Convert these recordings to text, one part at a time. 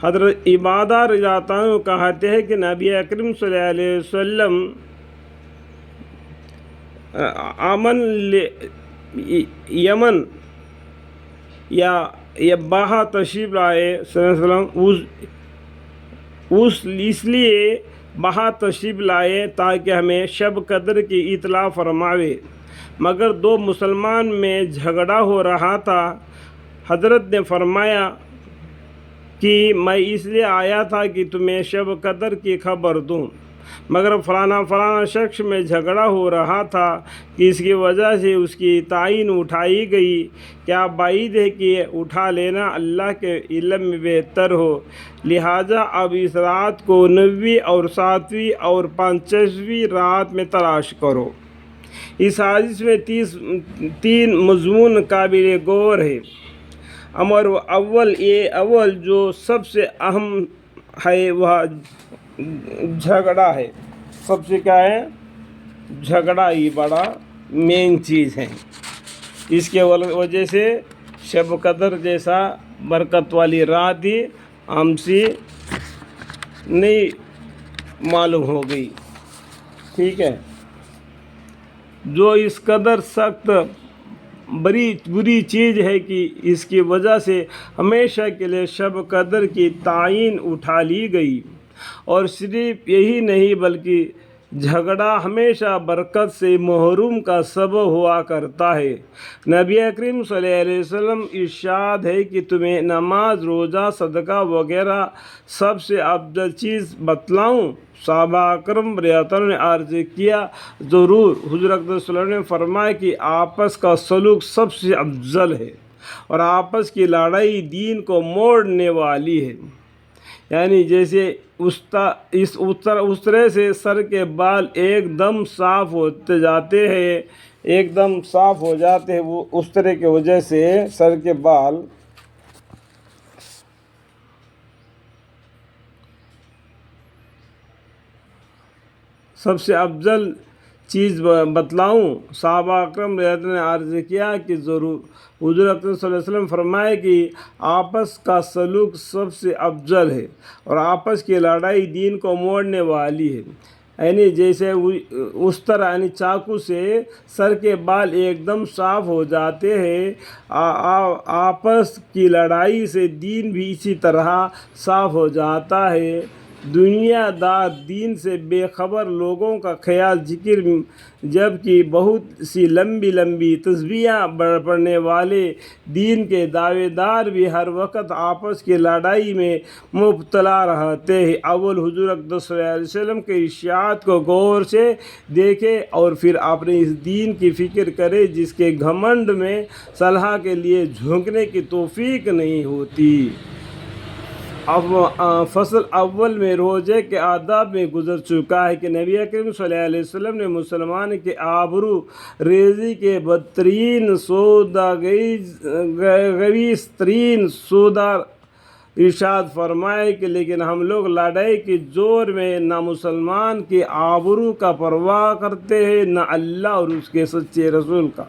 حضرت عبادہ رضی اللہ عنہ کہتے ہیں کہ نبی اکرم صلی اللہ علیہ وسلم یمن یا باہا تشریف لائے صلی اللہ علیہ وسلم، اس لیے باہا تشریف لائے تاکہ ہمیں شب قدر کی اطلاع فرماوے، مگر دو مسلمان میں جھگڑا ہو رہا تھا۔ حضرت نے فرمایا کہ میں اس لیے آیا تھا کہ تمہیں شب قدر کی خبر دوں، مگر فلانا شخص میں جھگڑا ہو رہا تھا کہ اس کی وجہ سے اس کی تعین اٹھائی گئی، کیا بعید ہے کہ اٹھا لینا اللہ کے علم میں بہتر ہو، لہٰذا اب اس رات کو 9ویں اور 7ویں اور 50ویں رات میں تلاش کرو۔ اس حدیث میں 3 مضمون قابل غور ہے۔ امر اول جو سب سے اہم ہے وہ جھگڑا ہے۔ سب سے کیا ہے؟ جھگڑا ہی بڑا مین چیز ہے۔ اس کے وجہ سے شب قدر جیسا برکت والی رات ہی ہم سے نہیں معلوم ہو گئی، ٹھیک ہے۔ جو اس قدر سخت بری چیز ہے کہ اس کی وجہ سے ہمیشہ کے لیے شب قدر کی تعین اٹھا لی گئی، اور صرف یہی نہیں بلکہ جھگڑا ہمیشہ برکت سے محروم کا سبب ہوا کرتا ہے۔ نبی اکرم صلی اللہ علیہ وسلم ارشاد ہے کہ تمہیں نماز، روزہ، صدقہ وغیرہ سب سے افضل چیز بتلاؤں؟ صحابہ اکرام رضی اللہ عنہ نے عرض کیا، ضرور۔ حضور اکرم صلی اللہ علیہ وسلم نے فرمایا کہ آپس کا سلوک سب سے افضل ہے، اور آپس کی لڑائی دین کو موڑنے والی ہے۔ یعنی جیسے اس طرح سے سر کے بال ایک دم صاف ہوتے جاتے ہیں، وہ اس طرح کی وجہ سے سر کے بال سب سے افضل چیز بتلاؤں؟ صحابہ اکرام رضی اللہ عنہ نے عرض کیا کہ ضرور۔ حضور اکرم صلی اللہ علیہ وسلم فرمائے کہ آپس کا سلوک سب سے افضل ہے، اور آپس کی لڑائی دین کو موڑنے والی ہے۔ یعنی جیسے اس طرح یعنی چاقو سے سر کے بال ایک دم صاف ہو جاتے ہیں، آپس کی لڑائی سے دین بھی اسی طرح صاف ہو جاتا ہے۔ دنیا دار دین سے بے خبر لوگوں کا خیال ذکر، جبکہ بہت سی لمبی تسبیحاں پڑھنے والے دین کے دعوے دار بھی ہر وقت آپس کی لڑائی میں مبتلا رہتے ہیں۔ اول حضور اکرم صلی اللہ علیہ وسلم کے ارشاد کو غور سے دیکھے اور پھر اپنے اس دین کی فکر کرے جس کے گھمنڈ میں صلاح کے لیے جھکنے کی توفیق نہیں ہوتی۔ اب فصل اول میں روزے کے آداب میں گزر چکا ہے کہ نبی اکرم صلی اللہ علیہ وسلم نے مسلمان کے آبرو ریزی کے بدترین گویز ترین سودا ارشاد فرمائے کہ لیکن ہم لوگ لڑائی کے زور میں نہ مسلمان کی آبرو کا پرواہ کرتے ہیں، نہ اللہ اور اس کے سچے رسول کا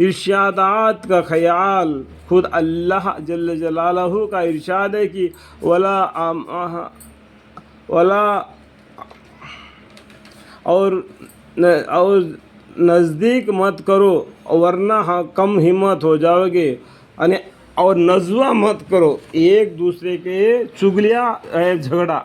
ارشادات کا خیال۔ خود اللہ جل جلالہ کا ارشاد ہے کہ اور نزدیک مت کرو ورنہ کم ہمت ہو جاؤ گے، اور نزوہ مت کرو، ایک دوسرے کے چگلیاں جھگڑا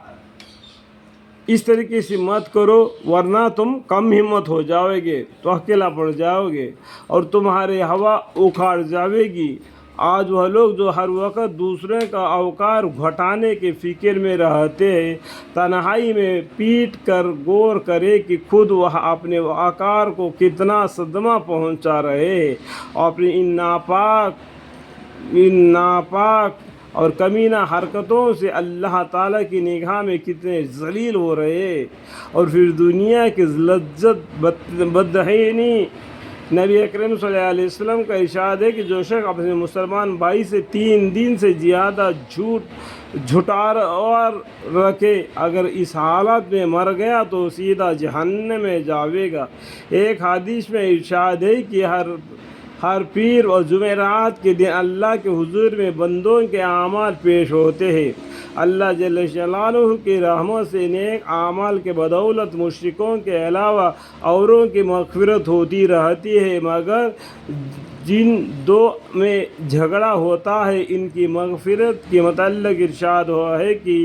اس طریقے سے مت کرو ورنہ تم کم ہمت ہو جاؤ گے تو اکیلا پڑ جاؤ گے اور تمہاری ہوا اکھاڑ جاوے گی۔ آج وہ لوگ جو ہر وقت دوسرے کا اوقار گھٹانے کی فکر میں رہتے ہیں، تنہائی میں پیٹ کر غور کرے کہ خود وہ اپنے اوقار کو کتنا صدمہ پہنچا رہے ہیں، اور اپنی ان ناپاک اور کمینہ حرکتوں سے اللہ تعالیٰ کی نگاہ میں کتنے ذلیل ہو رہے ہیں۔ اور پھر دنیا کی لذت بدہینی۔ نبی اکرم صلی اللہ علیہ وسلم کا ارشاد ہے کہ جو شخص اپنے مسلمان بھائی سے 3 دن سے زیادہ جھوٹار رکھے، اگر اس حالت میں مر گیا تو سیدھا جہنم میں جاوے گا۔ ایک حدیث میں ارشاد ہے کہ ہر پیر اور جمعرات کے دن اللہ کے حضور میں بندوں کے اعمال پیش ہوتے ہیں۔ اللہ جل جلالہ کی رحمت سے نیک اعمال کے بدولت مشرکوں کے علاوہ اوروں کی مغفرت ہوتی رہتی ہے، مگر جن دو میں جھگڑا ہوتا ہے ان کی مغفرت کے متعلق ارشاد ہوا ہے کہ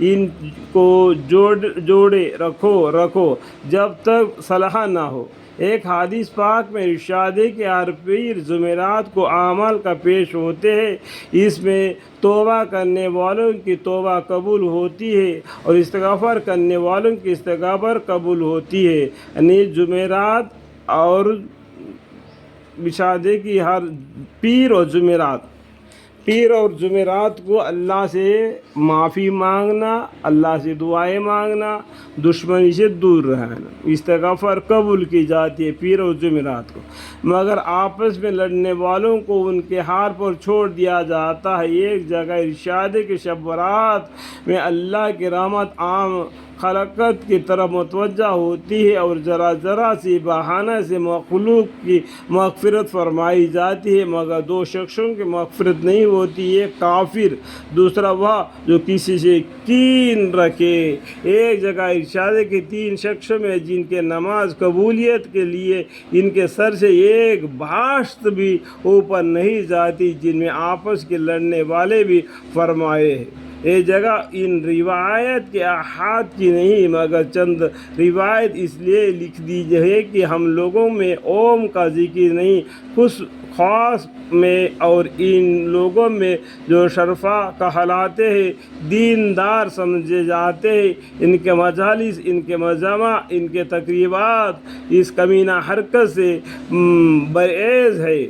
ان کو جوڑے رکھو جب تک صلح نہ ہو۔ ایک حدیث پاک میں ارشاد ہے کہ ہر پیر جمعرات کو اعمال کا پیش ہوتے ہیں، اس میں توبہ کرنے والوں کی توبہ قبول ہوتی ہے اور استغفار کرنے والوں کی استغفار قبول ہوتی ہے، یعنی جمعرات اور ارشاد کی ہر پیر اور جمعرات کو اللہ سے معافی مانگنا، اللہ سے دعائیں مانگنا، دشمنی سے دور رہنا، استغفار قبول کی جاتی ہے پیر اور جمعرات کو، مگر آپس میں لڑنے والوں کو ان کے حال پر چھوڑ دیا جاتا ہے۔ ایک جگہ ارشاد ہے کہ شب برات میں اللہ کی رحمت عام خلقت کی طرف متوجہ ہوتی ہے اور ذرا سی بہانہ سے مخلوق کی مغفرت فرمائی جاتی ہے، مگر دو شخصوں کی مغفرت نہیں ہوتی، ایک کافر، دوسرا وہ جو کسی سے کین رکھے۔ ایک جگہ ارشاد ہے کہ 3 شخصوں میں جن کے نماز قبولیت کے لیے ان کے سر سے ایک بھاشت بھی اوپر نہیں جاتی، جن میں آپس کے لڑنے والے بھی فرمائے ہیں۔ یہ جگہ ان روایت کے احاد کی نہیں، مگر چند روایت اس لیے لکھ دی ہے کہ ہم لوگوں میں اوم کا ذکر نہیں، خاص میں اور ان لوگوں میں جو شرفا کہلاتے ہیں، دیندار سمجھے جاتے ہیں، ان کے مجالس، ان کے مجامع، ان کے تقریبات اس کمینہ حرکت سے بریز ہے۔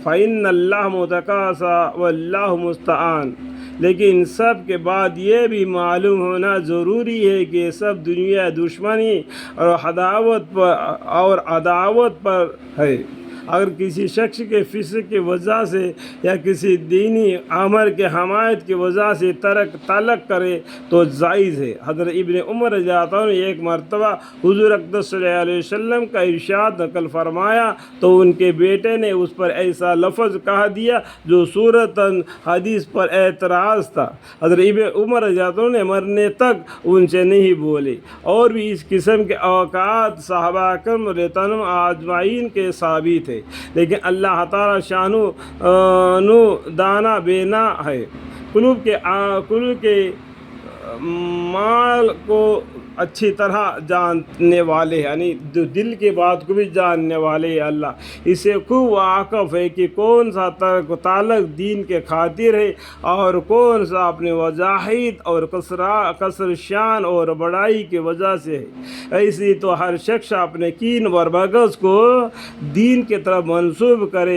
فَإِنَّ اللَّهَ مُتَقَاسَى وَاللَّهُ مُسْتَعَانٌ۔ لیکن ان سب کے بعد یہ بھی معلوم ہونا ضروری ہے کہ سب دنیا دشمنی اور عداوت پر ہے۔ اگر کسی شخص کے فسق کی وجہ سے یا کسی دینی امر کے حمایت کی وجہ سے طلق کرے تو جائز ہے۔ حضرت ابن عمر رضی اللہ عنہ ایک مرتبہ حضور اقدس صلی اللہ علیہ وسلم کا ارشاد نقل فرمایا تو ان کے بیٹے نے اس پر ایسا لفظ کہہ دیا جو صورتاً حدیث پر اعتراض تھا۔ حضرت ابن عمر رضی اللہ عنہ نے مرنے تک ان سے نہیں بولے۔ اور بھی اس قسم کے اوقات صحابہ اکرام رضی اللہ عنہم اجمعین کے ثابت ہے، لیکن اللہ تعالیٰ شانو دانا بینا ہے، قلوب کے مال کو اچھی طرح جاننے والے، یعنی دل کی بات کو بھی جاننے والے اللہ اس سے خوب واقف ہے کہ کون سا تعلق دین کے خاطر ہے اور کون سا اپنے وجاہت اور کثر شان اور بڑائی کی وجہ سے ہے۔ ایسی تو ہر شخص اپنے کین اور بغض کو دین کی طرف منسوب کر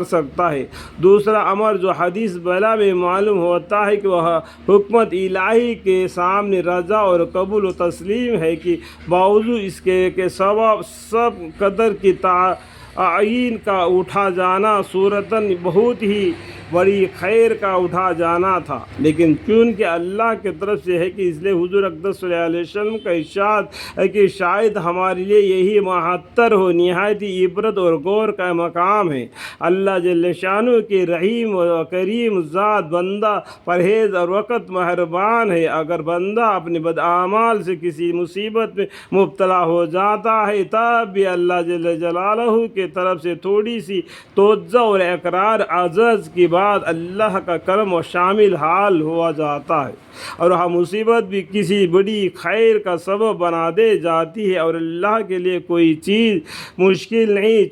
سکتا ہے۔ دوسرا امر جو حدیث بلا میں معلوم ہوتا ہے کہ وہ حکمت الہی کے سامنے رضا اور قبول و تسلیم ہے کہ باوجود اس کے کہ سب قدر کی تعین کا اٹھا جانا صورتاً بہت ہی بڑی خیر کا اٹھا جانا تھا، لیکن چونکہ اللہ کی طرف سے ہے کہ اس لیے حضور اقدس صلی اللہ علیہ وسلم کا ارشاد ہے کہ شاید ہمارے لیے یہی محتر ہو، نہایت عبرت اور غور کا مقام ہے۔ اللہ جل شانہ کی رحیم و کریم ذات بندہ پرہیز اور وقت مہربان ہے۔ اگر بندہ اپنے بداعمال سے کسی مصیبت میں مبتلا ہو جاتا ہے تب بھی اللہ جل جلالہ کی طرف سے تھوڑی سی توجہ اور اقرار عجز کی بعد اللہ کا کرم و شامل حال ہوا جاتا ہے، اور وہ مصیبت بھی کسی بڑی خیر کا سبب بنا دے جاتی ہے، اور اللہ کے لیے کوئی چیز مشکل نہیں۔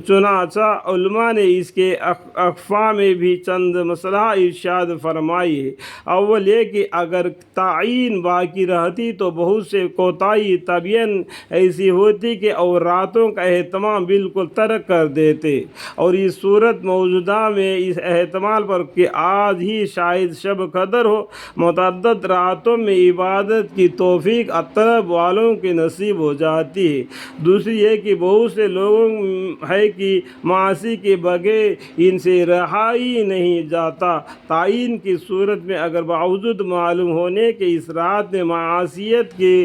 چنانچہ علماء نے اس کے اقفا میں بھی چند مسئلہ ارشاد فرمائی ہے۔ اول یہ کہ اگر تعین باقی رہتی تو بہت سے کوتاہی طبعاً ایسی ہوتی کہ اور راتوں کا اہتمام بالکل ترک کر دیتے، اور اس صورت موجودہ میں اس احتمال پر کہ آج ہی شاید شب قدر ہو، متعدد راتوں میں عبادت کی توفیق طلب والوں کے نصیب ہو جاتی ہے۔ دوسری یہ کہ بہت سے لوگوں ہے کہ معاصی کے بغیر ان سے رہائی نہیں جاتا۔ تعین کی صورت میں اگر باوجود معلوم ہونے کہ اس رات میں معاصیت کے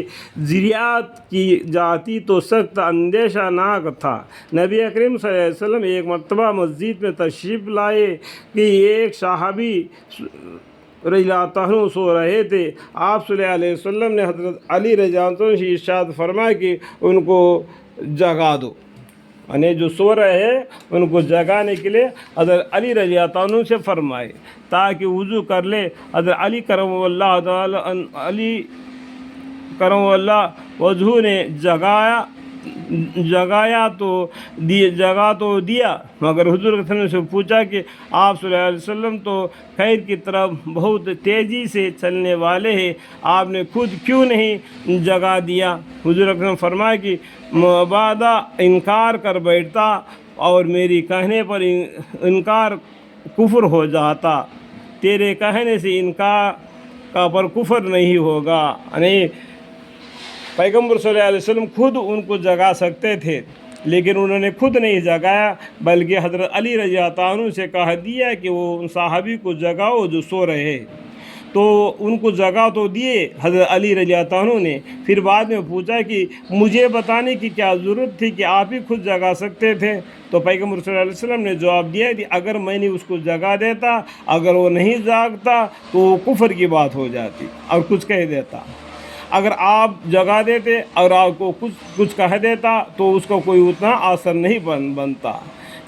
ذریعات کی جاتی تو سخت اندیشہ ناک تھا۔ نبی کریم صلی اللہ علیہ وسلم ایک مرتبہ مسجد میں تشریف تشریف لائے کہ ایک صحابی رضی اللہ عنہ سو رہے تھے. آپ صلی اللہ علیہ وسلم نے حضرت علی رضی اللہ عنہ سے ارشاد فرمایا کہ ان کو جگا دو، یعنی جو سو رہے ہیں ان کو جگانے کے لیے حضرت علی رضی اللہ عنہ سے فرمائے تاکہ وضو کر لے. حضرت علی کرم اللہ تعالی علی کرم اللہ وجہ نے جگا تو دیا، مگر حضور صلی اللہ علیہ وسلم سے پوچھا کہ آپ صلی اللہ علیہ وسلم تو خیر کی طرف بہت تیزی سے چلنے والے ہیں، آپ نے خود کیوں نہیں جگا دیا؟ حضور صلی اللہ علیہ وسلم فرمایا کہ مبادا انکار کر بیٹھتا اور میری کہنے پر انکار کفر ہو جاتا، تیرے کہنے سے انکار کا پر کفر نہیں ہوگا. یعنی پیغمبر صلی اللہ علیہ وسلم خود ان کو جگا سکتے تھے، لیکن انہوں نے خود نہیں جگایا، بلکہ حضرت علی رضی اللہ عنہ سے کہہ دیا کہ وہ ان صحابی کو جگاؤ جو سو رہے. تو ان کو جگا تو دیے حضرت علی رضی اللہ عنہ نے. پھر بعد میں پوچھا کہ مجھے بتانے کی کیا ضرورت تھی کہ آپ ہی خود جگا سکتے تھے؟ تو پیغمبر صلی اللہ علیہ وسلم نے جواب دیا کہ اگر میں نے اس کو جگا دیتا، اگر وہ نہیں جاگتا تو وہ کفر کی بات ہو جاتی اور کچھ کہہ دیتا. اگر آپ جگا دیتے اور آپ کو کچھ کہہ دیتا تو اس کو کوئی اتنا اثر نہیں بنتا.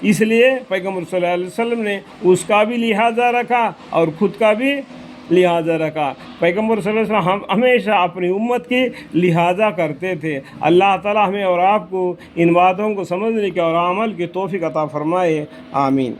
اس لیے پیغمبر صلی اللہ علیہ وسلم نے اس کا بھی لحاظہ رکھا اور خود کا بھی لحاظہ رکھا. پیغمبر صلی اللہ علیہ وسلم ہمیشہ اپنی امت کی لحاظہ کرتے تھے. اللہ تعالی ہمیں اور آپ کو ان باتوں کو سمجھنے کے اور عمل کی توفیق عطا فرمائے. آمین.